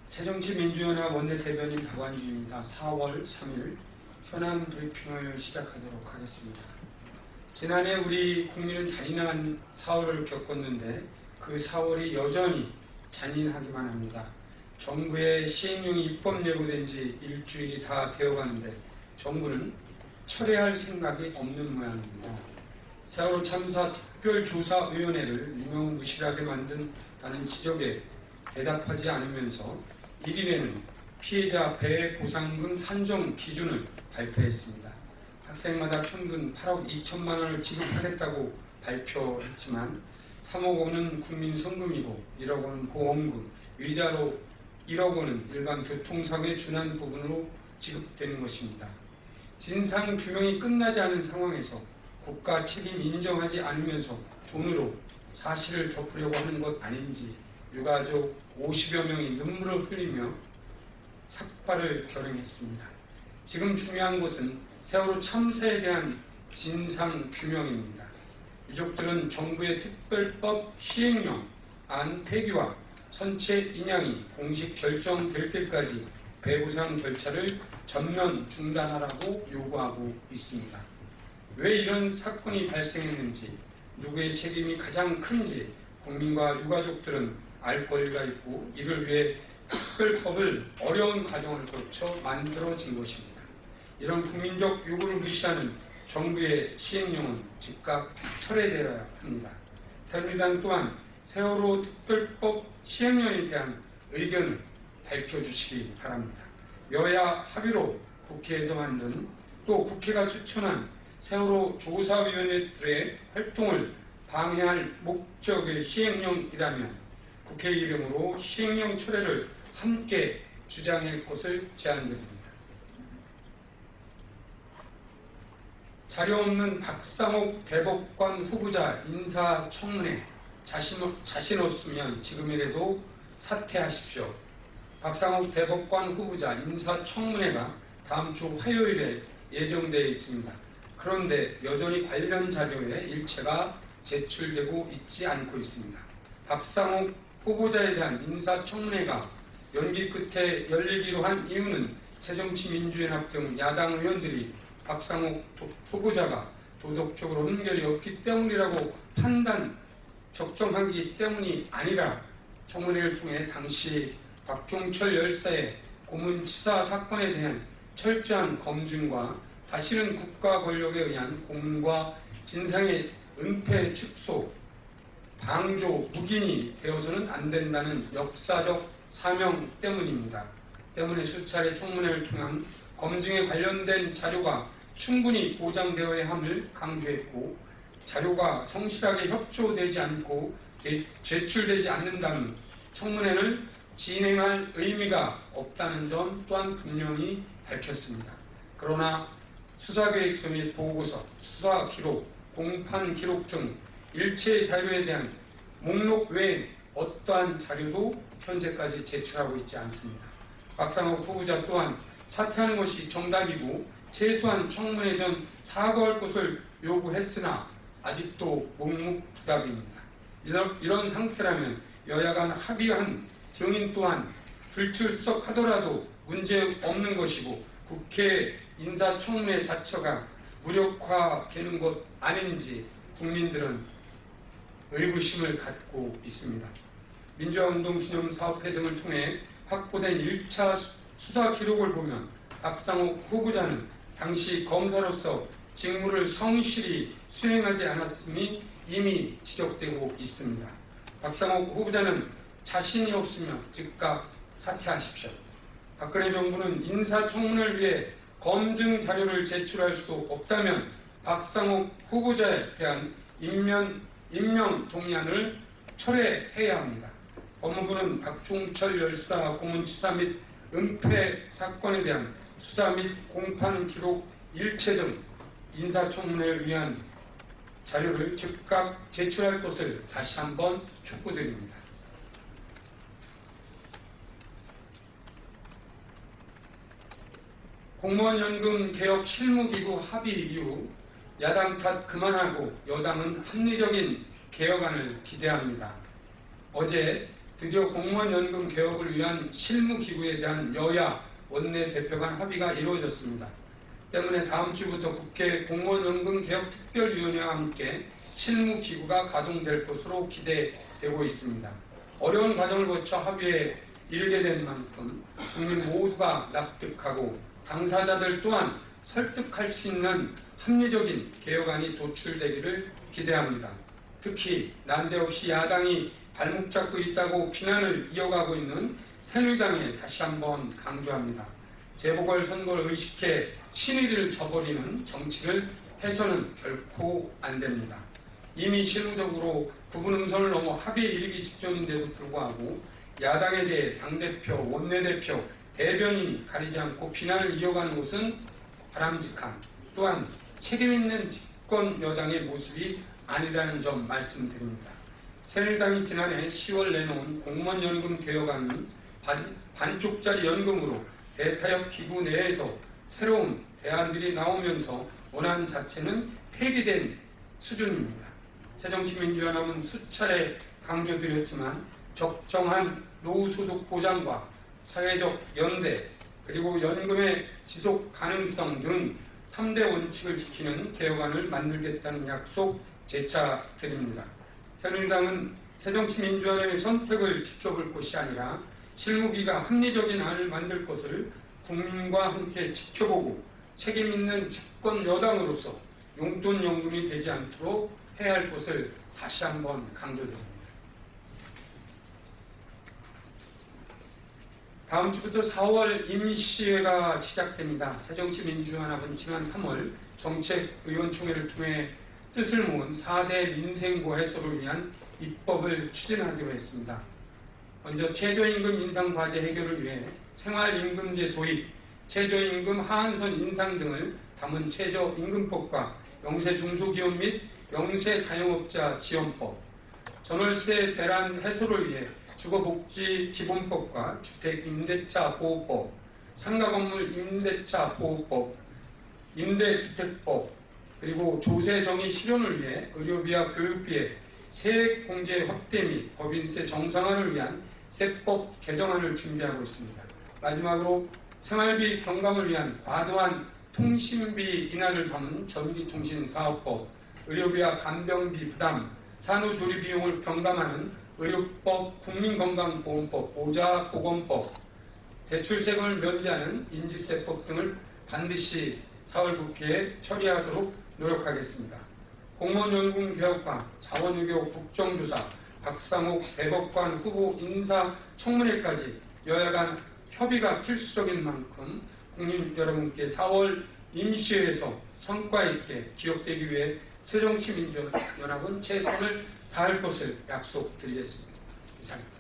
새정치민주연합 원내대변인 박완주입니다. 4월 3일 현안 브리핑을 시작하도록 하겠습니다. 지난해 우리 국민은 잔인한 4월을 겪었는데 그 4월이 여전히 잔인하기만 합니다. 정부의 시행령이 입법 예고된 지 일주일이 다 되어가는데 정부는 철회할 생각이 없는 모양입니다. 세월호 참사 특별조사위원회를 유명무실하게 만든다는 지적에 대답하지 않으면서 1일에는 피해자 배해 보상금 산정 기준을 발표했습니다. 학생마다 평균 8억 2천만 원을 지급하겠다고 발표했지만 3억 원은 국민 성금이고 1억 원은 보험금, 위자료 1억 원은 일반 교통사고에 준한 부분으로 지급되는 것입니다. 진상 규명이 끝나지 않은 상황에서 국가 책임 인정하지 않으면서 돈으로 사실을 덮으려고 하는 것 아닌지 유가족 50여 명이 눈물을 흘리며 삭발을 결행했습니다. 지금 중요한 것은 세월호 참사에 대한 진상 규명입니다. 유족들은 정부의 특별법 시행령 안 폐기와 선체 인양이 공식 결정될 때까지 배보상 절차를 전면 중단하라고 요구하고 있습니다. 왜 이런 사건이 발생했는지, 누구의 책임이 가장 큰지 국민과 유가족들은 알 권리가 있고 이를 위해 특별법을 어려운 과정을 거쳐 만들어진 것입니다. 이런 국민적 요구를 무시하는 정부의 시행령은 즉각 철회되어야 합니다. 새누리당 또한 세월호 특별법 시행령에 대한 의견을 밝혀주시기 바랍니다. 여야 합의로 국회에서 만든 또 국회가 추천한 세월호 조사위원회들의 활동을 방해할 목적의 시행령이라면 국회 이름으로 시행령 철회를 함께 주장할 것을 제안드립니다. 자료 없는 박상옥 대법관 후보자 인사청문회 자신 없으면 지금이라도 사퇴하십시오. 박상옥 대법관 후보자 인사청문회가 다음 주 화요일에 예정되어 있습니다. 그런데 여전히 관련 자료의 일체가 제출되고 있지 않고 있습니다. 박상옥 후보자에 대한 인사청문회가 연기 끝에 열리기로 한 이유는 새정치민주연합 등 야당 의원들이 박상옥 후보자가 도덕적으로 흔결이 없기 때문이라고 적정하기 때문이 아니라 청문회를 통해 당시 박종철 열사의 고문치사 사건에 대한 철저한 검증과 다시는 국가 권력에 의한 고문과 진상의 은폐 축소, 방조, 묵인이 되어서는 안 된다는 역사적 사명 때문입니다. 때문에 수차례 청문회를 통한 검증에 관련된 자료가 충분히 보장되어야 함을 강조했고, 자료가 성실하게 협조되지 않고 제출되지 않는다면 청문회를 진행할 의미가 없다는 점 또한 분명히 밝혔습니다. 그러나 수사계획서 및 보고서, 수사기록, 공판기록 등 일체 자료에 대한 목록 외에 어떠한 자료도 현재까지 제출하고 있지 않습니다. 박상옥 후보자 또한 사퇴하는 것이 정답이고 최소한 청문회 전 사과할 것을 요구했으나 아직도 묵묵부답입니다. 이런 상태라면 여야 간 합의한 증인 또한 불출석하더라도 문제없는 것이고 국회 인사청문회 자체가 무력화되는 것 아닌지 국민들은 의구심을 갖고 있습니다. 민주화운동 기념사업회 등을 통해 확보된 1차 수사 기록을 보면 박상옥 후보자는 당시 검사로서 직무를 성실히 수행하지 않았음이 이미 지적되고 있습니다. 박상옥 후보자는 자신이 없으면 즉각 사퇴하십시오. 박근혜 정부는 인사청문회를 위해 검증 자료를 제출할 수 없다면 박상옥 후보자에 대한 임명 동의안을 철회해야 합니다. 법무부는 박종철 열사 고문치사 및 은폐 사건에 대한 수사 및 공판 기록 일체 등 인사청문회를 위한 자료를 즉각 제출할 것을 다시 한번 촉구드립니다. 공무원연금 개혁 실무기구 합의 이후 야당 탓 그만하고 여당은 합리적인 개혁안을 기대합니다. 어제 드디어 공무원 연금 개혁을 위한 실무기구에 대한 여야 원내대표 간 합의가 이루어졌습니다. 때문에 다음 주부터 국회 공무원연금개혁특별위원회와 함께 실무기구가 가동될 것으로 기대되고 있습니다. 어려운 과정을 거쳐 합의에 이르게 된 만큼 국민 모두가 납득하고 당사자들 또한 설득할 수 있는 합리적인 개혁안이 도출되기를 기대합니다. 특히 난데없이 야당이 발목 잡고 있다고 비난을 이어가고 있는 새누리당에 다시 한번 강조합니다. 재보궐선거를 의식해 신의를 저버리는 정치를 해서는 결코 안 됩니다. 이미 실무적으로 구분 음선을 넘어 합의에 이르기 직전인데도 불구하고 야당에 대해 당대표, 원내대표, 대변인이 가리지 않고 비난을 이어가는 것은 바람직한, 또한 책임있는 집권 여당의 모습이 아니라는 점 말씀드립니다. 새누리당이 지난해 10월 내놓은 공무원연금 개혁안은 반쪽짜리 연금으로 대타협 기구 내에서 새로운 대안들이 나오면서 원안 자체는 폐기된 수준입니다. 새정치민주연합은 수차례 강조드렸지만 적정한 노후소득 보장과 사회적 연대 그리고 연금의 지속 가능성 등 3대 원칙을 지키는 개혁안을 만들겠다는 약속 재차 드립니다. 새누리당은 새정치민주연합의 선택을 지켜볼 것이 아니라 실무기가 합리적인 안을 만들 것을 국민과 함께 지켜보고 책임있는 집권 여당으로서 용돈 연금이 되지 않도록 해야 할 것을 다시 한번 강조드립니다. 다음 주부터 4월 임시회가 시작됩니다. 새정치민주연합은 지난 3월 정책의원총회를 통해 뜻을 모은 4대 민생고 해소를 위한 입법을 추진하기로 했습니다. 먼저 최저임금 인상 과제 해결을 위해 생활임금제 도입, 최저임금 하한선 인상 등을 담은 최저임금법과 영세중소기업 및 영세자영업자 지원법, 전월세 대란 해소를 위해 주거복지기본법과 주택임대차 보호법, 상가건물 임대차 보호법, 임대주택법, 그리고 조세정의 실현을 위해 의료비와 교육비의 세액공제 확대 및 법인세 정상화를 위한 세법 개정안을 준비하고 있습니다. 마지막으로 생활비 경감을 위한 과도한 통신비 인하를 담은 전기통신사업법, 의료비와 간병비 부담, 산후조리 비용을 경감하는 의료법, 국민건강보험법, 보자보건법, 대출세금을 면제하는 인지세법 등을 반드시 4월 국회에 처리하도록 노력하겠습니다. 공무원연금 개혁과 자원외교 국정조사, 박상옥 대법관 후보 인사청문회까지 여야 간 협의가 필수적인 만큼 국민 여러분께 4월 임시회에서 성과 있게 기억되기 위해 새정치민주연합은 최선을 다할 것을 약속드리겠습니다. 이상입니다.